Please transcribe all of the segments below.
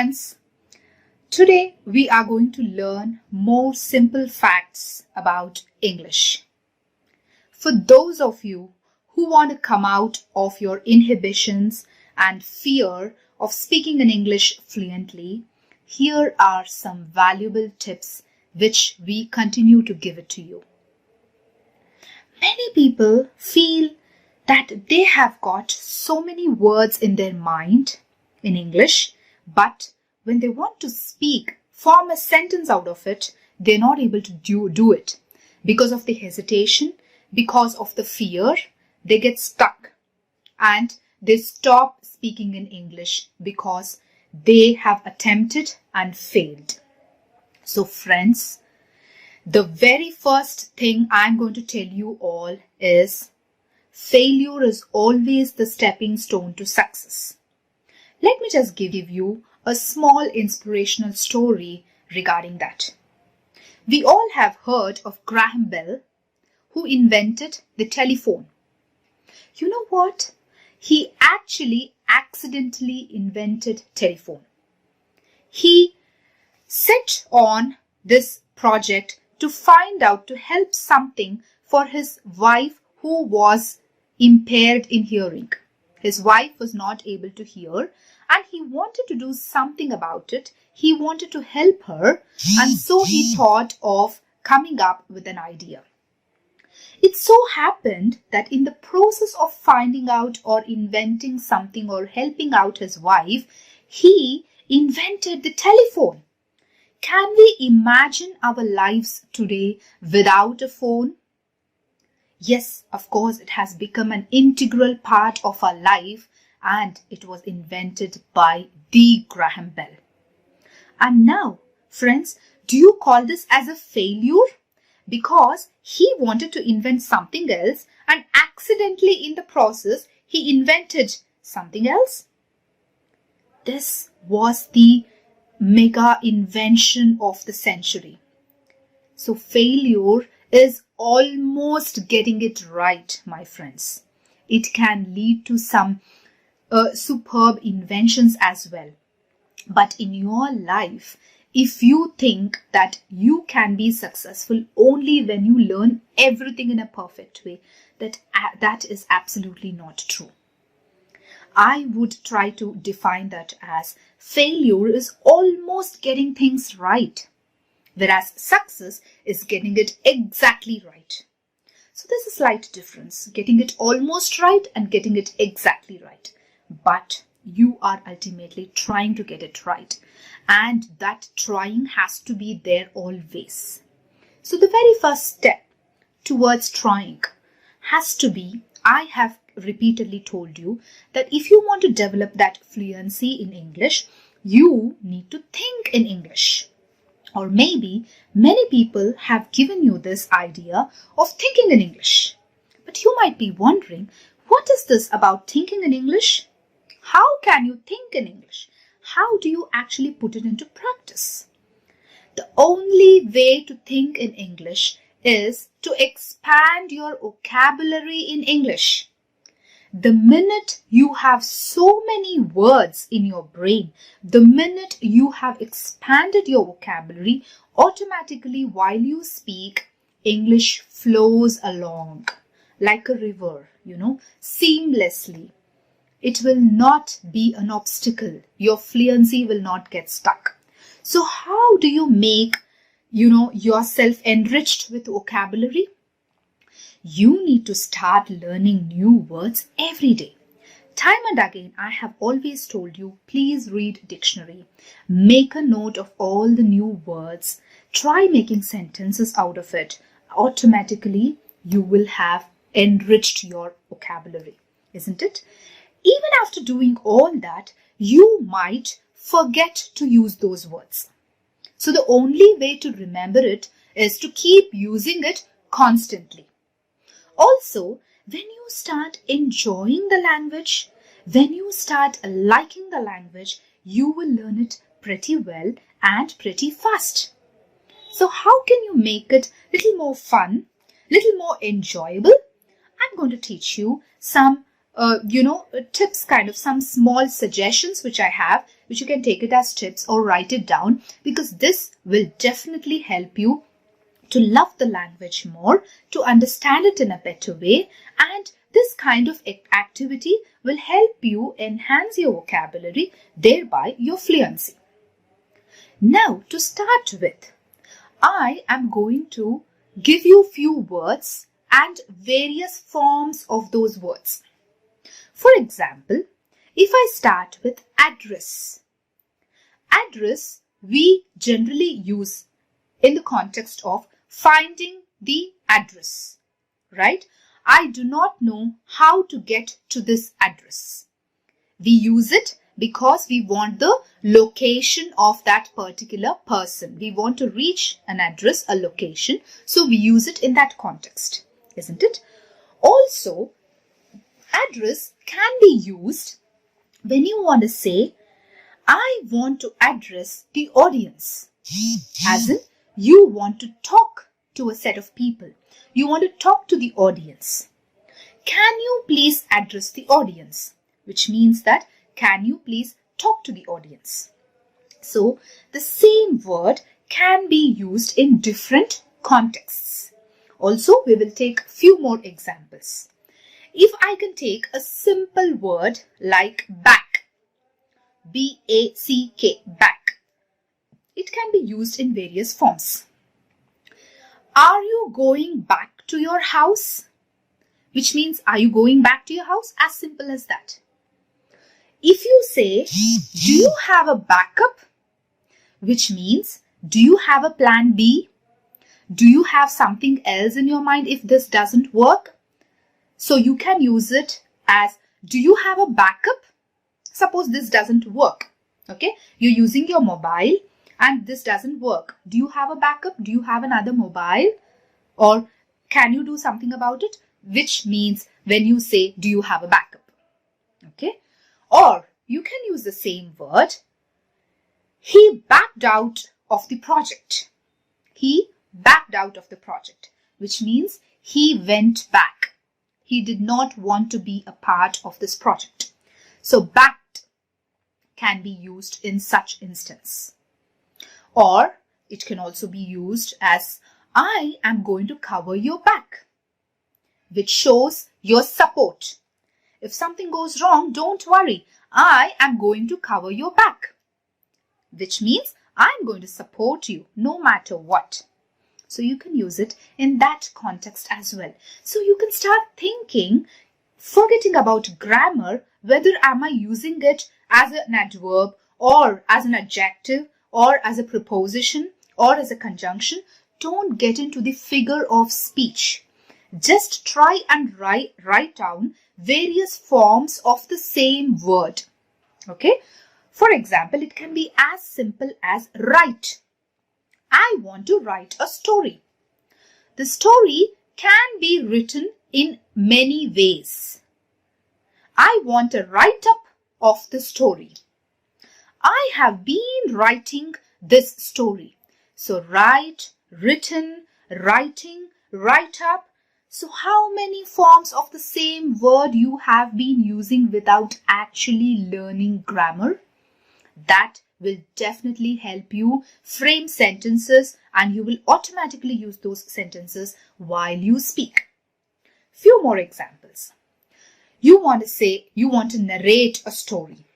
friends. Today we are going to learn more simple facts about English. For those of you who want to come out of your inhibitions and fear of speaking in English fluently, here are some valuable tips which we continue to give it to you. Many people feel that they have got so many words in their mind in English, but when they want to speak, form a sentence out of it, they're not able to do it. Because of the hesitation, because of the fear, they get stuck and they stop speaking in English because they have attempted and failed. So friends, the very first thing I'm going to tell you all is failure is always the stepping stone to success. Let me just give you a small inspirational story regarding that. We all have heard of Graham Bell, who invented the telephone. You know what? He actually accidentally invented telephone. He set on this project to find out, to help something for his wife who was impaired in hearing. His wife was not able to hear and he wanted to do something about it. He wanted to help her, and so he thought of coming up with an idea. It so happened that in the process of finding out or inventing something or helping out his wife, he invented the telephone. Can we imagine our lives today without a phone? Yes, of course, it has become an integral part of our life and it was invented by the Graham Bell. And now, friends, do you call this as a failure? Because he wanted to invent something else and accidentally in the process, he invented something else. This was the mega invention of the century. So failure is almost getting it right, my friends. It can lead to some superb inventions as well. But in your life, if you think that you can be successful only when you learn everything in a perfect way, that is absolutely not true. I would try to define that as failure is almost getting things right, whereas success is getting it exactly right. So there's a slight difference, getting it almost right and getting it exactly right. But you are ultimately trying to get it right. And that trying has to be there always. So the very first step towards trying has to be, I have repeatedly told you that if you want to develop that fluency in English, you need to think in English. Or maybe many people have given you this idea of thinking in English. But you might be wondering, what is this about thinking in English? How can you think in English? How do you actually put it into practice? The only way to think in English is to expand your vocabulary in English. The minute you have so many words in your brain, the minute you have expanded your vocabulary, automatically while you speak, English flows along like a river, seamlessly. It will not be an obstacle. Your fluency will not get stuck. So how do you make, yourself enriched with vocabulary? You need to start learning new words every day. Time and again, I have always told you, please read dictionary. Make a note of all the new words. Try making sentences out of it. Automatically, you will have enriched your vocabulary, isn't it? Even after doing all that, you might forget to use those words. So the only way to remember it is to keep using it constantly. Also, when you start enjoying the language, when you start liking the language, you will learn it pretty well and pretty fast. So how can you make it a little more fun, little more enjoyable? I'm going to teach you some tips, kind of some small suggestions which I have, which you can take it as tips or write it down, because this will definitely help you to love the language more, to understand it in a better way, and this kind of activity will help you enhance your vocabulary, thereby your fluency. Now, to start with, I am going to give you few words and various forms of those words. For example, if I start with address. Address we generally use in the context of finding the address, right? I do not know how to get to this address. We use it because we want the location of that particular person. We want to reach an address, a location. So we use it in that context, isn't it? Also, address can be used when you want to say, I want to address the audience. As in, you want to talk to a set of people. You want to talk to the audience. Can you please address the audience? Which means that, can you please talk to the audience? So, the same word can be used in different contexts. Also, we will take few more examples. If I can take a simple word like back, B-A-C-K, back, it can be used in various forms. Are you going back to your house? Which means, are you going back to your house? As simple as that. If you say, do you have a backup? Which means, do you have a plan B? Do you have something else in your mind if this doesn't work? So you can use it as, do you have a backup? Suppose this doesn't work. Okay, you're using your mobile and this doesn't work. Do you have a backup? Do you have another mobile? Or can you do something about it? Which means when you say, do you have a backup? Okay. Or you can use the same word. He backed out of the project. He backed out of the project, which means he went back. He did not want to be a part of this project. So backed can be used in such instance. Or it can also be used as, I am going to cover your back, which shows your support. If something goes wrong, don't worry. I am going to cover your back, which means I'm going to support you no matter what. So you can use it in that context as well. So you can start thinking, forgetting about grammar, whether am I using it as an adverb or as an adjective or as a preposition or as a conjunction. Don't get into the figure of speech. Just try and write down various forms of the same word. Okay. For example, it can be as simple as write. I want to write a story. The story can be written in many ways. I want a write-up of the story. I have been writing this story. So write, written, writing, write-up. So how many forms of the same word you have been using without actually learning grammar? That will definitely help you frame sentences and you will automatically use those sentences while you speak. Few more examples. You want to narrate a story.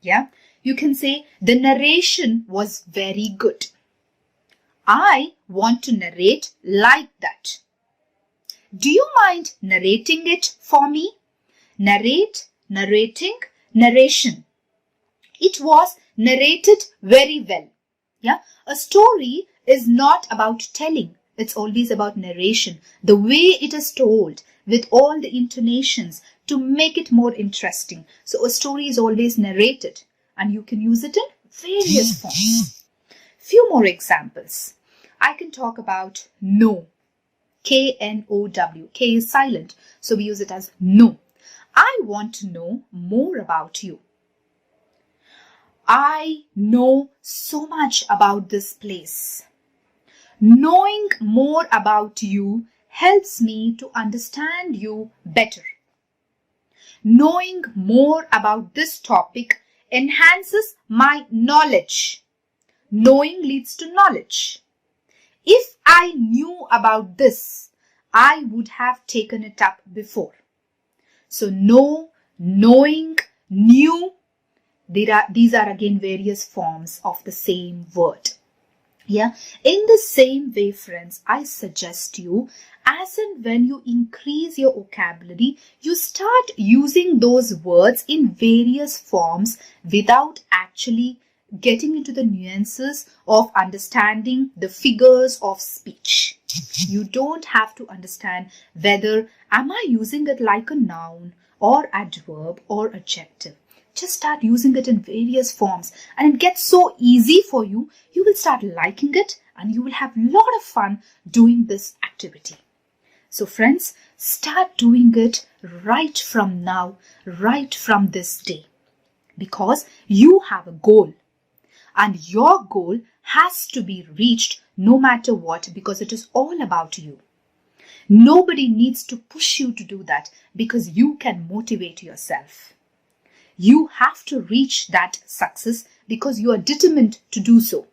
Yeah, you can say the narration was very good. I want to narrate like that. Do you mind narrating it for me? Narrate, narrating, narration. It was narrated very well. Yeah, a story is not about telling. It's always about narration. The way it is told with all the intonations to make it more interesting. So a story is always narrated and you can use it in various forms. Few more examples. I can talk about know. K-N-O-W. K is silent. So we use it as know. I want to know more about you. I know so much about this place. Knowing more about you helps me to understand you better. Knowing more about this topic enhances my knowledge. Knowing leads to knowledge. If I knew about this, I would have taken it up before. So know, knowing, knew, these are again various forms of the same word. Yeah. In the same way, friends, I suggest you, as and when you increase your vocabulary, you start using those words in various forms without actually getting into the nuances of understanding the figures of speech. You don't have to understand whether am I using it like a noun or adverb or adjective. Just start using it in various forms and it gets so easy for you. You will start liking it and you will have a lot of fun doing this activity. So friends, start doing it right from now, right from this day, because you have a goal and your goal has to be reached no matter what, because it is all about you. Nobody needs to push you to do that because you can motivate yourself. You have to reach that success because you are determined to do so.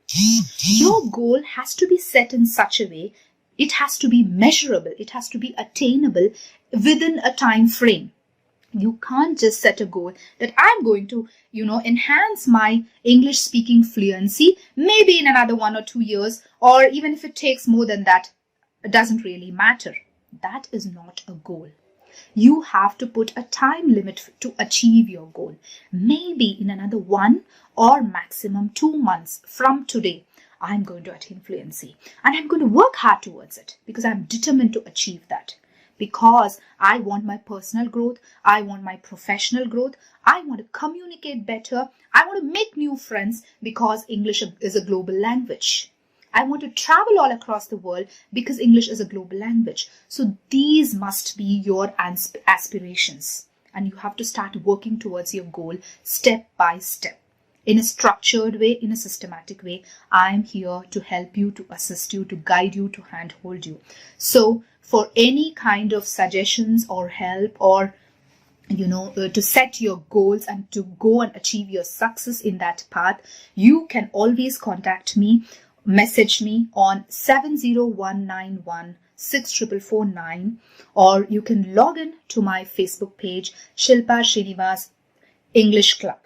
Your goal has to be set in such a way, it has to be measurable, it has to be attainable within a time frame. You can't just set a goal that I'm going to, enhance my English speaking fluency maybe in another 1 or 2 years, or even if it takes more than that, it doesn't really matter. That is not a goal. You have to put a time limit to achieve your goal. Maybe in another 1 or maximum 2 months from today, I'm going to attain fluency and I'm going to work hard towards it because I'm determined to achieve that. Because I want my personal growth, I want my professional growth, I want to communicate better, I want to make new friends because English is a global language. I want to travel all across the world because English is a global language. So these must be your aspirations. And you have to start working towards your goal step by step. In a structured way, in a systematic way. I'm here to help you, to assist you, to guide you, to handhold you. So for any kind of suggestions or help or to set your goals and to go and achieve your success in that path, you can always contact me. Message me on 70191 6449, or you can log in to my Facebook page, Shilpa Srinivas English Club.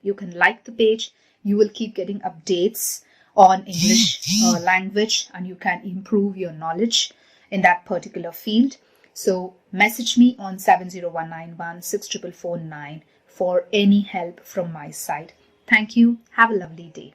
You can like the page. You will keep getting updates on English language and you can improve your knowledge in that particular field. So message me on 70191 6449 for any help from my side. Thank you. Have a lovely day.